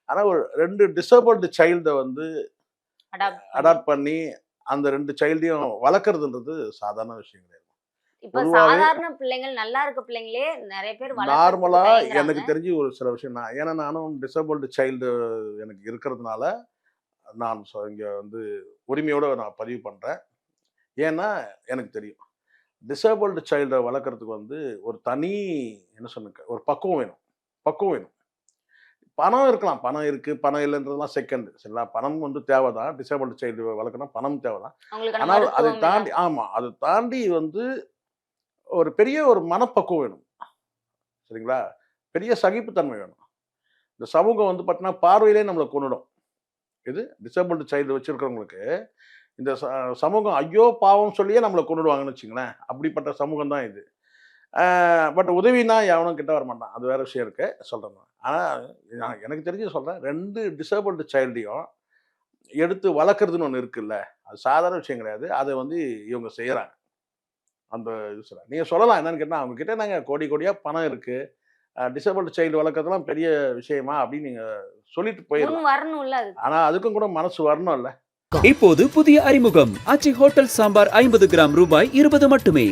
ஆனால் ஒரு 2 டிசேபிள்டு சைல்டை வந்து அடாப்ட் பண்ணி அடாப்ட் பண்ணி அந்த 2 சைல்டையும் வளர்க்குறதுன்றது சாதாரண விஷயம் கிடையாது. இப்ப பொதுவாவே சாதாரண பிள்ளைங்கள், நல்லா இருக்க பிள்ளைங்களே நெறைய பேர் வளர்க்கறதுக்கு நார்மலா தயங்குறாங்க. எனக்கு தெரிஞ்சு ஒரு சில விஷயம் ஏன்னா நானும் டிசேபிள்டு சைல்டு எனக்கு இருக்கிறதுனால நான் இங்க வந்து உரிமையோட நான் பதிவு பண்றேன். ஏன்னா எனக்கு தெரியும். டிசேபிள்டு சைல்ட வளர்க்கறதுக்கு வந்து ஒரு தனி என்ன சொல்லுங்க, ஒரு பக்குவம் வேணும். பக்குவம் வேணும். பணம் இருக்கலாம். பணம் இருக்கு, பணம் இல்லன்றதெல்லாம் செகண்ட். சரிங்களா? பணம் வந்து தேவை தான். டிசேபிள்டு சைல்டு வளர்க்கணும்னா பணம் தேவை தான். அவங்களுக்கான ஆனால் அதை மருத்துவம் எல்லாம். தாண்டி ஆமா. அதை தாண்டி வந்து ஒரு பெரிய ஒரு மனப்பக்குவம் வேணும். சரிங்களா? பெரிய சகிப்புத்தன்மை வேணும். இந்த சமூகம் வந்து பார்த்தீங்கன்னா, பார்வையிலே நம்மள கொன்னுடும். இது டிசேபிள்டு சைல்டு வச்சிருக்கிறவங்களுக்கு, இந்த சமூகம் ஐயோ! பாவம் சொல்லியே நம்மள கொன்னுடுவாங்கன்னு வச்சுங்களேன். அப்படிப்பட்ட சமூகம் தான் இது. பட் உதவினா எவனும் கிட்ட வரமாட்டான். அது வேற விஷயம் இருக்கு. சொல்றேன் நான். ஆனா, நான் எனக்கு தெரிஞ்சு சொல்றேன். 2 டிசேபிள்டு சைல்டையும் எடுத்து வளர்க்கறதுன்னு ஒண்ணு இருக்குல்ல. அது சாதாரண விஷயம் கிடையாது. அத வந்து இவங்க செய்யறாங்க. அந்த இது சொல்றேன். நீங்க சொல்லலாம் என்னன்னு கேட்டா, அவங்க கிட்ட என்னங்க கோடி கோடியா பணம் இருக்கு. டிசேபிள்டு சைல்டு வளர்க்கறதெல்லாம் பெரிய விஷயமா அப்படின்னு நீங்க சொல்லிட்டு முன் போயிரலாம். வரணும்ல அதுக்கு. ஆனா அதுக்கும் கூட மனசு வரணும்ல. இப்போது புதிய அறிமுகம் ஆச்சி ஹோட்டல் சாம்பார் 50 கிராம் ரூபாய் 20 மட்டுமே.